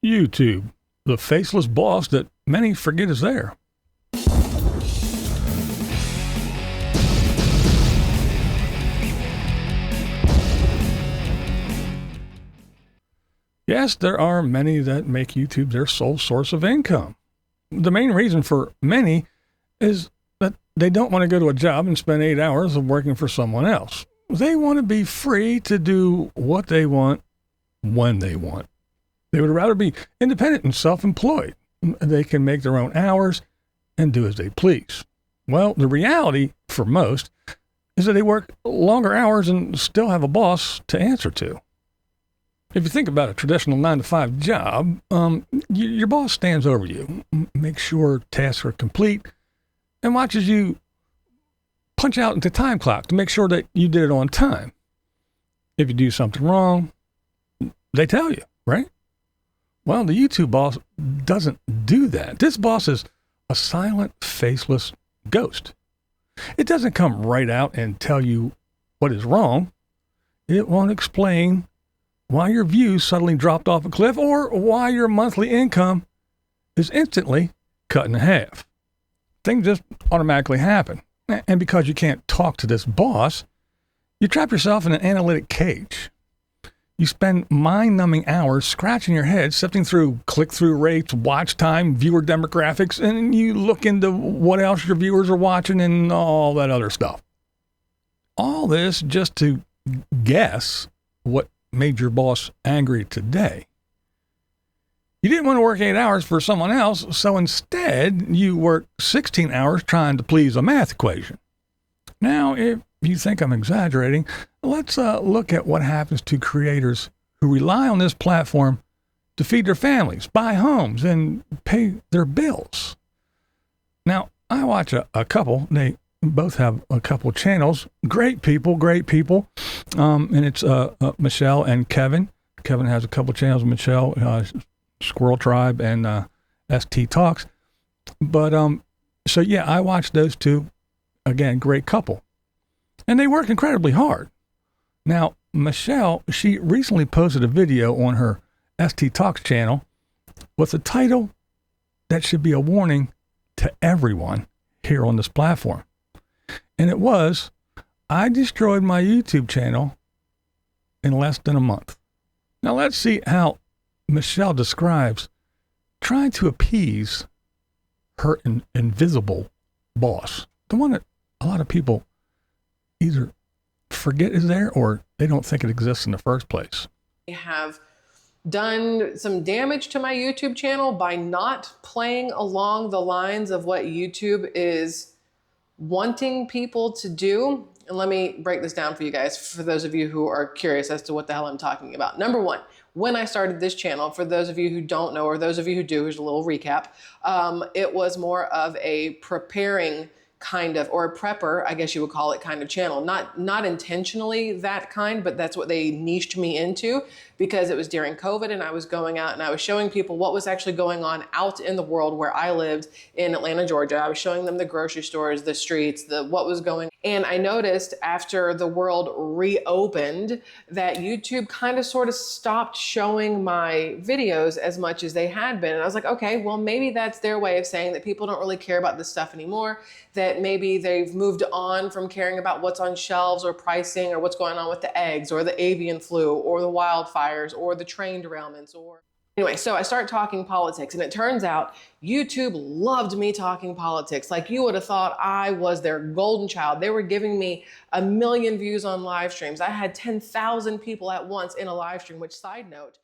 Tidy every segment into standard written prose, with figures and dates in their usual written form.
YouTube, the faceless boss that many forget is there. Yes, there are many that make YouTube their sole source of income. The main reason for many is that they don't want to go to a job and spend 8 hours of working for someone else. They want to be free to do what they want when they want. They would rather be independent and self-employed. They can make their own hours and do as they please. Well, the reality for most is that they work longer hours and still have a boss to answer to. If you think about a traditional 9-to-5 job, your boss stands over you, makes sure tasks are complete, and watches you punch out the time clock to make sure that you did it on time. If you do something wrong, they tell you, right? Well, the YouTube boss doesn't do that. This boss is a silent, faceless ghost. It doesn't come right out and tell you what is wrong. It won't explain why your views suddenly dropped off a cliff or why your monthly income is instantly cut in half. Things just automatically happen. And because you can't talk to this boss, you trap yourself in an analytic cage. You spend mind-numbing hours scratching your head, sifting through click-through rates, watch time, viewer demographics, and you look into what else your viewers are watching and all that other stuff. All this just to guess what made your boss angry today. You didn't want to work 8 hours for someone else, so instead you worked 16 hours trying to please a math equation. Now, if you think I'm exaggerating, let's look at what happens to creators who rely on this platform to feed their families, buy homes, and pay their bills. Now, I watch a couple. They both have a couple channels. Great people. And it's Michelle and Kevin. Kevin has a couple channels. Michelle, Squirrel Tribe, and ST Talks. But so yeah, I watched those two. Again, great couple. And they work incredibly hard. Now, Michelle, she recently posted a video on her ST Talks channel with a title that should be a warning to everyone here on this platform. And it was, I destroyed my YouTube channel in less than a month. Now let's see how Michelle describes trying to appease her invisible boss. The one that a lot of people either forget is there or they don't think it exists in the first place. I have done some damage to my YouTube channel by not playing along the lines of what YouTube is wanting people to do. And let me break this down for you guys, for those of you who are curious as to what the hell I'm talking about. Number one, when I started this channel, for those of you who don't know, or those of you who do, here's a little recap. It was more of a preparing kind of, or a prepper, I guess you would call it, kind of channel. Not intentionally that kind, but that's what they niched me into, because it was during COVID and I was going out and I was showing people what was actually going on out in the world where I lived in Atlanta, Georgia. I was showing them the grocery stores, the streets, what was going on. And I noticed after the world reopened that YouTube kind of sort of stopped showing my videos as much as they had been. And I was like, okay, well, maybe that's their way of saying that people don't really care about this stuff anymore, that maybe they've moved on from caring about what's on shelves or pricing or what's going on with the eggs or the avian flu or the wildfires or the train derailments or... Anyway, so I start talking politics, and it turns out YouTube loved me talking politics. Like, you would have thought I was their golden child. They were giving me 1 million views on live streams. I had 10,000 people at once in a live stream, which, side note.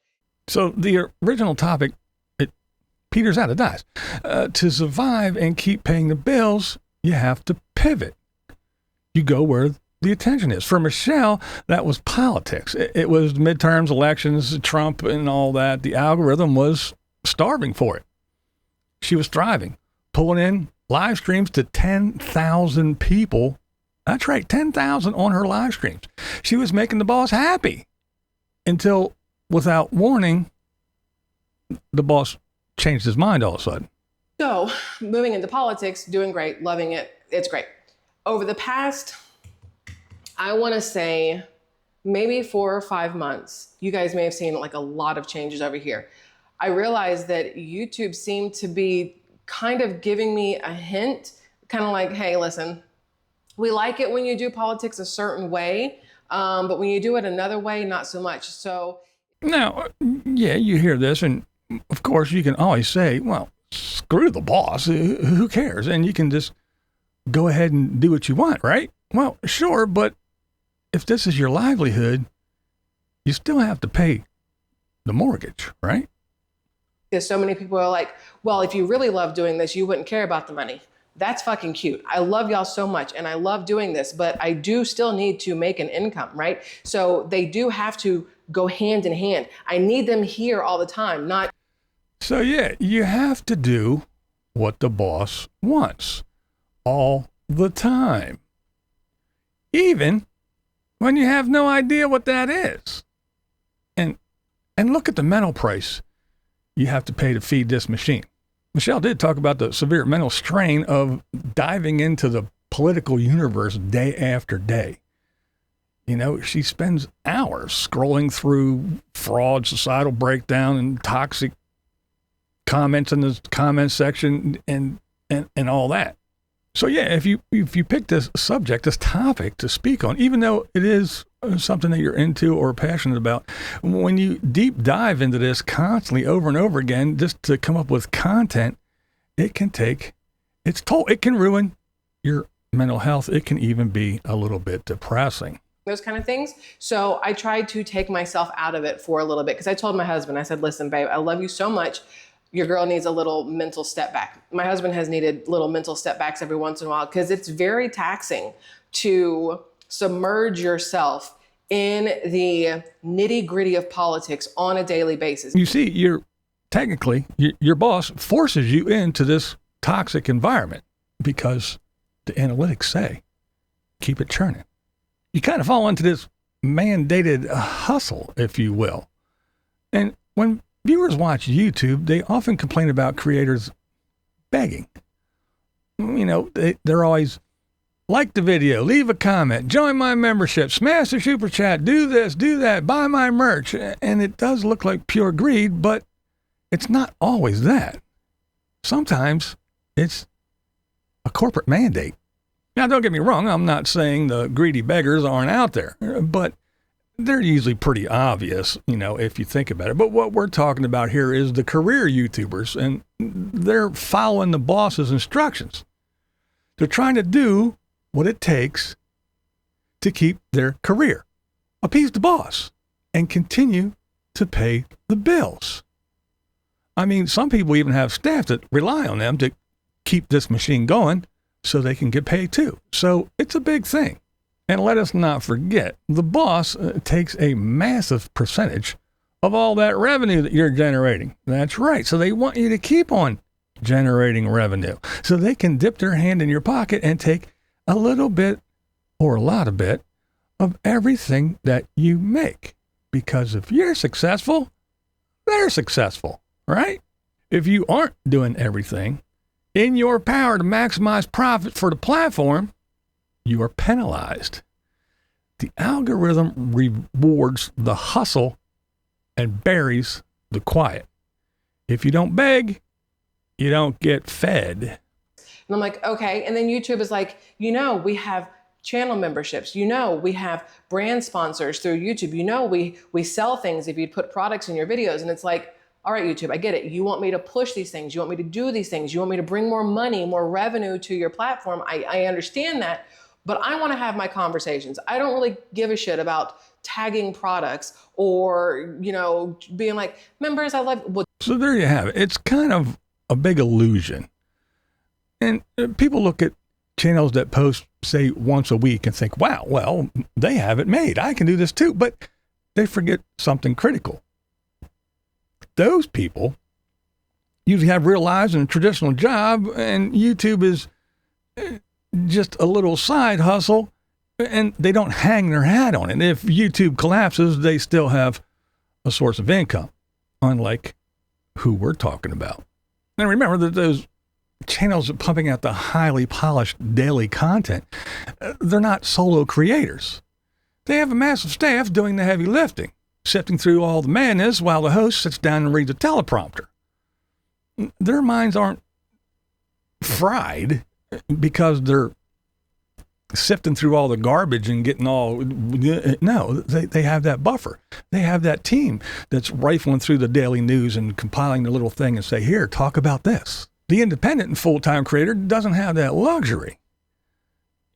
So the original topic, it peters out, it dies. To survive and keep paying the bills, you have to pivot. You go where the attention is. For Michelle, that was politics. It was midterms, elections, Trump and all that. The algorithm was starving for it. She was thriving, pulling in live streams to 10,000 people. That's right, 10,000 on her live streams. She was making the boss happy until, without warning, the boss changed his mind all of a sudden. So, moving into politics, doing great, loving it. It's great. Over the past, I want to say maybe 4 or 5 months, you guys may have seen like a lot of changes over here. I realized that YouTube seemed to be kind of giving me a hint, kind of like, hey, listen, we like it when you do politics a certain way, but when you do it another way, not so much. So now, yeah, you hear this, and of course you can always say, well, screw the boss, who cares? And you can just go ahead and do what you want, right? Well, sure, but if this is your livelihood, you still have to pay the mortgage, right? Because so many people are like, well, if you really love doing this, you wouldn't care about the money. That's fucking cute. I love y'all so much and I love doing this, but I do still need to make an income, right? So they do have to go hand in hand. I need them here all the time, not. So yeah, you have to do what the boss wants all the time, even when you have no idea what that is. And look at the mental price you have to pay to feed this machine. Michelle did talk about the severe mental strain of diving into the political universe day after day. You know, she spends hours scrolling through fraud, societal breakdown, and toxic comments in the comment section and all that. So yeah, if you pick this subject, this topic to speak on, even though it is something that you're into or passionate about, when you deep dive into this constantly over and over again, just to come up with content, it can take its toll. It can ruin your mental health. It can even be a little bit depressing. Those kind of things. So I tried to take myself out of it for a little bit because I told my husband, I said, listen, babe, I love you so much. Your girl needs a little mental step back. My husband has needed little mental step backs every once in a while because it's very taxing to submerge yourself in the nitty gritty of politics on a daily basis. You see, your boss forces you into this toxic environment because the analytics say, keep it churning. You kind of fall into this mandated hustle, if you will. And when viewers watch YouTube, they often complain about creators begging. You know, they're always, like the video, leave a comment, join my membership, smash the super chat, do this, do that, buy my merch. And it does look like pure greed, but it's not always that. Sometimes it's a corporate mandate. Now, don't get me wrong, I'm not saying the greedy beggars aren't out there, but they're usually pretty obvious, you know, if you think about it. But what we're talking about here is the career YouTubers, and they're following the boss's instructions. They're trying to do what it takes to keep their career, appease the boss, and continue to pay the bills. I mean, some people even have staff that rely on them to keep this machine going so they can get paid too. So it's a big thing. And let us not forget, the boss takes a massive percentage of all that revenue that you're generating. That's right. So they want you to keep on generating revenue so they can dip their hand in your pocket and take a little bit or a lot of bit of everything that you make. Because if you're successful, they're successful, right? If you aren't doing everything in your power to maximize profit for the platform, you are penalized. The algorithm rewards the hustle and buries the quiet. If you don't beg, you don't get fed. And I'm like, okay. And then YouTube is like, you know, we have channel memberships. You know, we have brand sponsors through YouTube. You know, we sell things if you put products in your videos. And it's like, all right, YouTube, I get it. You want me to push these things. You want me to do these things. You want me to bring more money, more revenue to your platform. I understand that, but I want to have my conversations. I don't really give a shit about tagging products or, you know, being like, members, I love. Well, so there you have it. It's kind of a big illusion. And people look at channels that post, say, once a week and think, wow, well, they have it made. I can do this too. But they forget something critical. Those people usually have real lives and a traditional job, and YouTube is just a little side hustle, and they don't hang their hat on it. If YouTube collapses, they still have a source of income, unlike who we're talking about. And remember that those channels are pumping out the highly polished daily content. They're not solo creators. They have a massive staff doing the heavy lifting. sifting through all the madness while the host sits down and reads a teleprompter. Their minds aren't fried because they're sifting through all the garbage and getting all, no, they have that buffer. They have that team that's rifling through the daily news and compiling the little thing and say, here, talk about this. The independent and full-time creator doesn't have that luxury.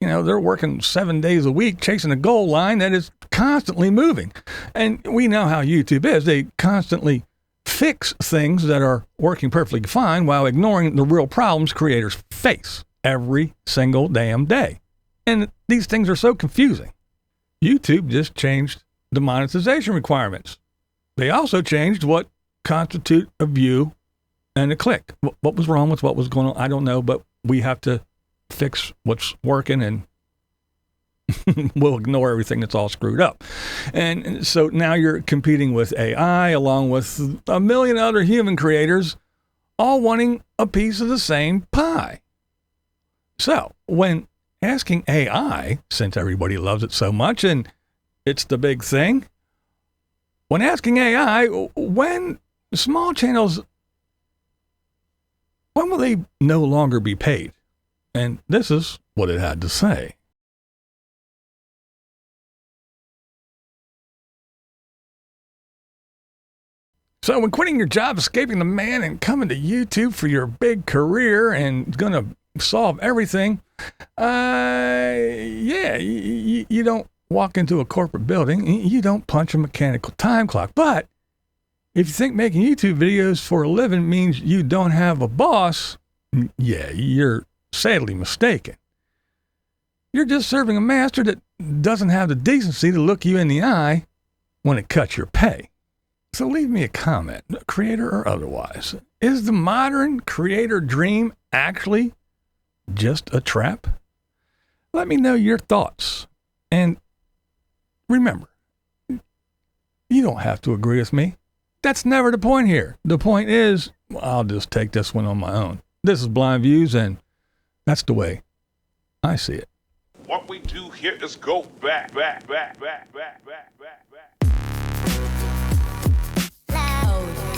You know, they're working 7 days a week chasing a goal line that is constantly moving. And we know how YouTube is. They constantly fix things that are working perfectly fine while ignoring the real problems creators face every single damn day. And these things are so confusing. YouTube just changed the monetization requirements. They also changed what constitute a view and a click. What was wrong with what was going on? I don't know, but we have to fix what's working and we'll ignore everything that's all screwed up. And so now you're competing with AI along with a million other human creators, all wanting a piece of the same pie. So when asking AI, since everybody loves it so much and it's the big thing, when asking AI, when small channels, when will they no longer be paid? And this is what it had to say. So when quitting your job, escaping the man, and coming to YouTube for your big career and going to solve everything, you don't walk into a corporate building. You don't punch a mechanical time clock. But if you think making YouTube videos for a living means you don't have a boss, yeah, you're sadly mistaken. You're just serving a master that doesn't have the decency to look you in the eye when it cuts your pay. So leave me a comment, creator or otherwise. Is the modern creator dream actually just a trap? Let me know your thoughts. And remember, you don't have to agree with me. That's never the point here. The point is, I'll just take this one on my own. This is Blind Views, and that's the way I see it. What we do here is go back. Loud.